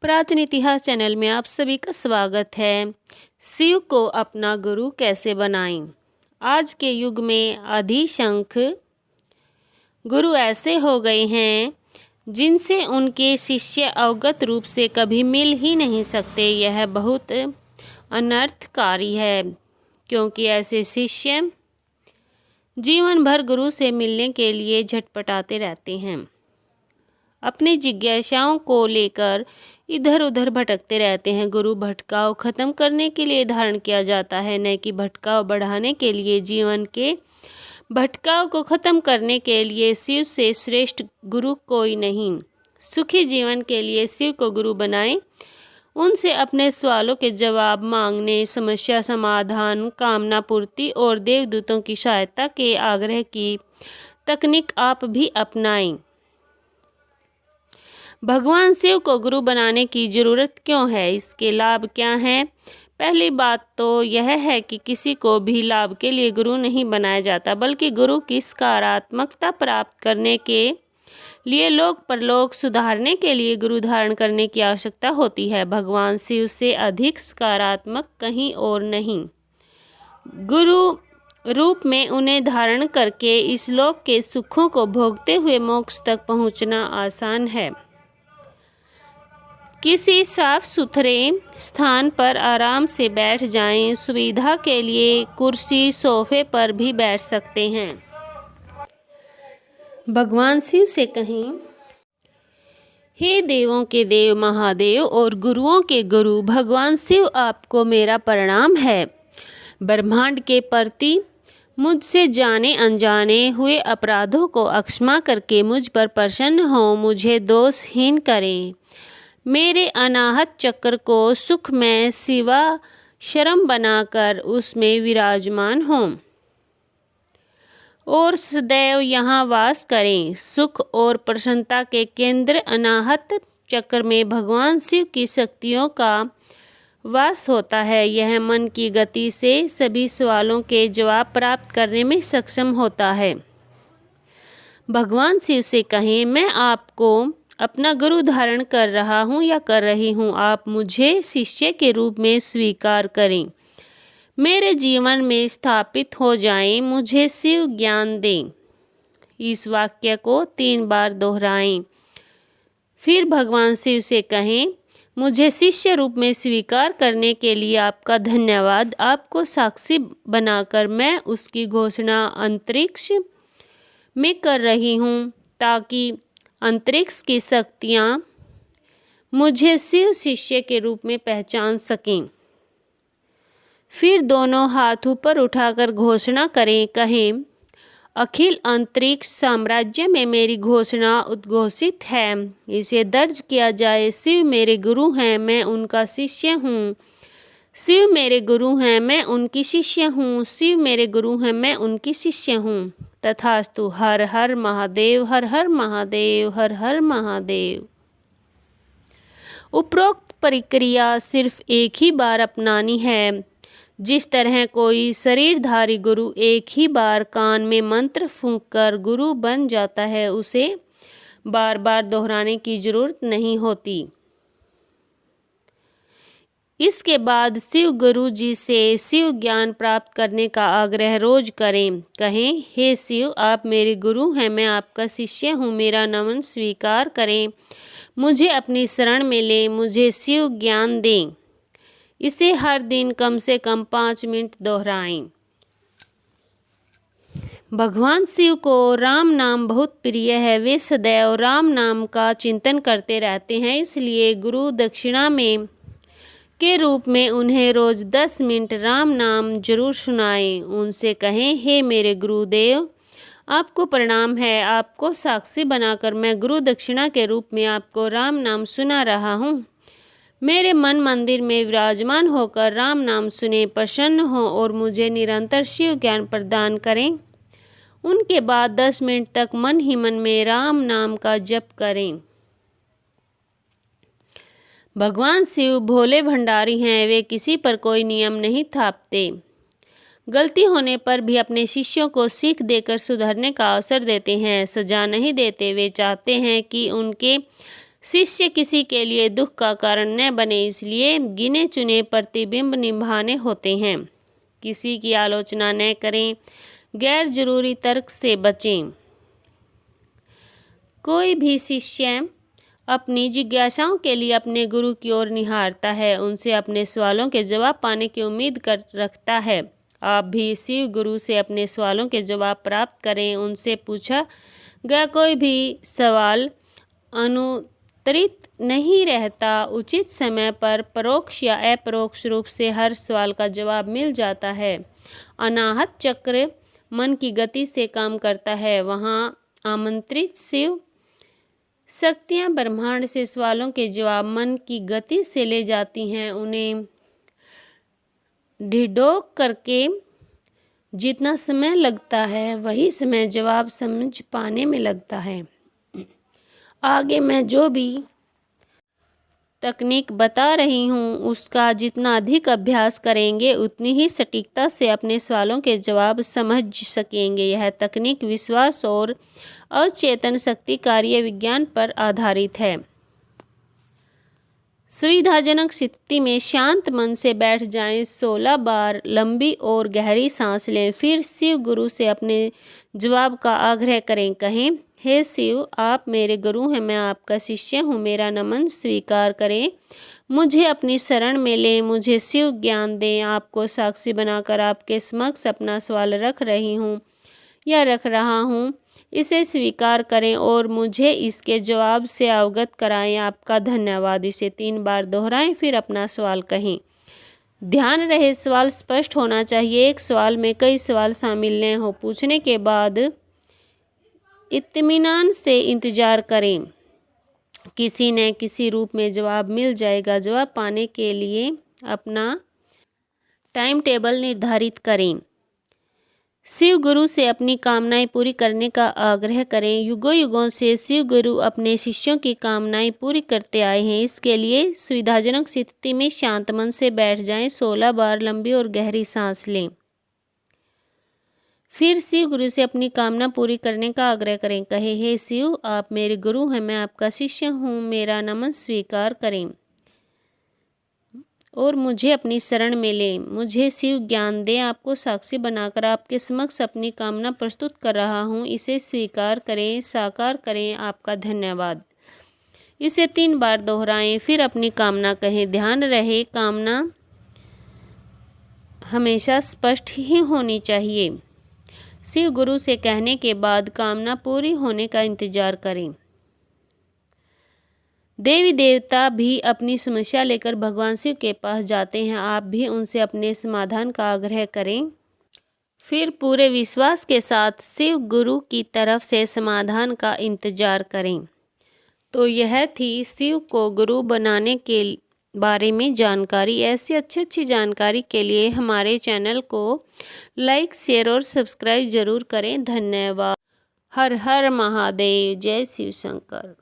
प्राचीन इतिहास चैनल में आप सभी का स्वागत है। शिव को अपना गुरु कैसे बनाएं। आज के युग में अधिशंख गुरु ऐसे हो गए हैं जिनसे उनके शिष्य अवगत रूप से कभी मिल ही नहीं सकते। यह बहुत अनर्थकारी है क्योंकि ऐसे शिष्य जीवन भर गुरु से मिलने के लिए झटपटाते रहते हैं। अपनी जिज्ञासाओं को लेकर इधर उधर भटकते रहते हैं। गुरु भटकाव खत्म करने के लिए धारण किया जाता है, न कि भटकाव बढ़ाने के लिए। जीवन के भटकाव को खत्म करने के लिए शिव से श्रेष्ठ गुरु कोई नहीं। सुखी जीवन के लिए शिव को गुरु बनाएं। उनसे अपने सवालों के जवाब मांगने, समस्या समाधान, कामना पूर्ति और देवदूतों की सहायता के आग्रह की तकनीक आप भी अपनाएं। भगवान शिव को गुरु बनाने की ज़रूरत क्यों है? इसके लाभ क्या हैं? पहली बात तो यह है कि किसी को भी लाभ के लिए गुरु नहीं बनाया जाता, बल्कि गुरु की सकारात्मकता प्राप्त करने के लिए, लोक परलोक सुधारने के लिए गुरु धारण करने की आवश्यकता होती है। भगवान शिव से अधिक सकारात्मक कहीं और नहीं। गुरु रूप में उन्हें धारण करके इस लोक के सुखों को भोगते हुए मोक्ष तक पहुंचना आसान है। किसी साफ सुथरे स्थान पर आराम से बैठ जाएं। सुविधा के लिए कुर्सी, सोफे पर भी बैठ सकते हैं। भगवान शिव से कहें, हे देवों के देव महादेव और गुरुओं के गुरु भगवान शिव, आपको मेरा प्रणाम है। ब्रह्मांड के प्रति मुझसे जाने अनजाने हुए अपराधों को क्षमा करके मुझ पर प्रसन्न हो, मुझे दोषहीन करें। मेरे अनाहत चक्र को सुखमय शिवाश्रम बनाकर उसमें विराजमान हों और सदैव यहाँ वास करें। सुख और प्रसन्नता के केंद्र अनाहत चक्र में भगवान शिव की शक्तियों का वास होता है। यह मन की गति से सभी सवालों के जवाब प्राप्त करने में सक्षम होता है। भगवान शिव से कहें, मैं आपको अपना गुरु धारण कर रहा हूँ या कर रही हूँ। आप मुझे शिष्य के रूप में स्वीकार करें, मेरे जीवन में स्थापित हो जाएं, मुझे शिव ज्ञान दें। इस वाक्य को 3 बार दोहराएं। फिर भगवान शिव से कहें, मुझे शिष्य रूप में स्वीकार करने के लिए आपका धन्यवाद। आपको साक्षी बनाकर मैं उसकी घोषणा अंतरिक्ष में कर रही हूँ, ताकि अंतरिक्ष की शक्तियाँ मुझे शिव शिष्य के रूप में पहचान सकें। फिर दोनों हाथ ऊपर उठाकर घोषणा करें, कहें, अखिल अंतरिक्ष साम्राज्य में मेरी घोषणा उद्घोषित है। इसे दर्ज किया जाए। शिव मेरे गुरु हैं, मैं उनका शिष्य हूँ। शिव मेरे गुरु हैं, मैं उनकी शिष्य हूँ। शिव मेरे गुरु हैं, मैं उनकी शिष्य हूँ। तथास्तु। हर हर महादेव, हर हर महादेव, हर हर महादेव। उपरोक्त प्रक्रिया सिर्फ एक ही बार अपनानी है। जिस तरह कोई शरीरधारी गुरु एक ही बार कान में मंत्र फूंककर गुरु बन जाता है, उसे बार बार दोहराने की जरूरत नहीं होती। इसके बाद शिव गुरु जी से शिव ज्ञान प्राप्त करने का आग्रह रोज करें। कहें, हे शिव, आप मेरे गुरु हैं, मैं आपका शिष्य हूँ, मेरा नमन स्वीकार करें, मुझे अपनी शरण में लें, मुझे शिव ज्ञान दें। इसे हर दिन कम से कम 5 मिनट दोहराएं। भगवान शिव को राम नाम बहुत प्रिय है। वे सदैव राम नाम का चिंतन करते रहते हैं। इसलिए गुरु दक्षिणा में के रूप में उन्हें रोज 10 मिनट राम नाम जरूर सुनाएं। उनसे कहें, हे मेरे गुरुदेव, आपको प्रणाम है। आपको साक्षी बनाकर मैं गुरु दक्षिणा के रूप में आपको राम नाम सुना रहा हूँ। मेरे मन मंदिर में विराजमान होकर राम नाम सुने, प्रसन्न हो और मुझे निरंतर शिव ज्ञान प्रदान करें। उनके बाद 10 मिनट तक मन ही मन में राम नाम का जप करें। भगवान शिव भोले भंडारी हैं। वे किसी पर कोई नियम नहीं थापते। गलती होने पर भी अपने शिष्यों को सीख देकर सुधरने का अवसर देते हैं, सजा नहीं देते। वे चाहते हैं कि उनके शिष्य किसी के लिए दुख का कारण न बने, इसलिए गिने चुने प्रतिबिंब निभाने होते हैं। किसी की आलोचना न करें, गैर जरूरी तर्क से बचें। कोई भी शिष्य अपनी जिज्ञासाओं के लिए अपने गुरु की ओर निहारता है, उनसे अपने सवालों के जवाब पाने की उम्मीद कर रखता है। आप भी शिव गुरु से अपने सवालों के जवाब प्राप्त करें। उनसे पूछा गया कोई भी सवाल अनुत्तरित नहीं रहता। उचित समय पर परोक्ष या अपरोक्ष रूप से हर सवाल का जवाब मिल जाता है। अनाहत चक्र मन की गति से काम करता है। वहाँ आमंत्रित शिव शक्तियाँ ब्रह्मांड से सवालों के जवाब मन की गति से ले जाती हैं। उन्हें ढिढोक करके जितना समय लगता है, वही समय जवाब समझ पाने में लगता है। आगे मैं जो भी तकनीक बता रही हूँ, उसका जितना अधिक अभ्यास करेंगे, उतनी ही सटीकता से अपने सवालों के जवाब समझ सकेंगे। यह तकनीक विश्वास और अचेतन शक्ति कार्य विज्ञान पर आधारित है। सुविधाजनक स्थिति में शांत मन से बैठ जाएं। 16 बार लंबी और गहरी सांस लें। फिर शिव गुरु से अपने जवाब का आग्रह करें। कहें, हे शिव, आप मेरे गुरु हैं, मैं आपका शिष्य हूँ, मेरा नमन स्वीकार करें, मुझे अपनी शरण में लें, मुझे शिव ज्ञान दें। आपको साक्षी बनाकर आपके समक्ष अपना सवाल रख रही हूँ या रख रहा हूँ, इसे स्वीकार करें और मुझे इसके जवाब से अवगत कराएं। आपका धन्यवाद। इसे 3 बार दोहराएं, फिर अपना सवाल कहें। ध्यान रहे, सवाल स्पष्ट होना चाहिए। एक सवाल में कई सवाल शामिल न हो। पूछने के बाद इत्मीनान से इंतजार करें, किसी न किसी रूप में जवाब मिल जाएगा। जवाब पाने के लिए अपना टाइम टेबल निर्धारित करें। शिव गुरु से अपनी कामनाएं पूरी करने का आग्रह करें। युगों युगों से शिव गुरु अपने शिष्यों की कामनाएं पूरी करते आए हैं। इसके लिए सुविधाजनक स्थिति में शांत मन से बैठ जाएं। 16 बार लंबी और गहरी सांस लें। फिर शिव गुरु से अपनी कामना पूरी करने का आग्रह करें। कहे, हे शिव, आप मेरे गुरु हैं, मैं आपका शिष्य हूँ, मेरा नमन स्वीकार करें और मुझे अपनी शरण में लें। मुझे शिव ज्ञान दें। आपको साक्षी बनाकर आपके समक्ष अपनी कामना प्रस्तुत कर रहा हूँ, इसे स्वीकार करें, साकार करें। आपका धन्यवाद। इसे 3 बार दोहराएं, फिर अपनी कामना कहें। ध्यान रहे, कामना हमेशा स्पष्ट ही होनी चाहिए। शिव गुरु से कहने के बाद कामना पूरी होने का इंतजार करें। देवी देवता भी अपनी समस्या लेकर भगवान शिव के पास जाते हैं। आप भी उनसे अपने समाधान का आग्रह करें। फिर पूरे विश्वास के साथ शिव गुरु की तरफ से समाधान का इंतजार करें। तो यह थी शिव को गुरु बनाने के बारे में जानकारी। ऐसी अच्छी जानकारी के लिए हमारे चैनल को लाइक, शेयर और सब्सक्राइब जरूर करें। धन्यवाद। हर हर महादेव। जय शिव शंकर।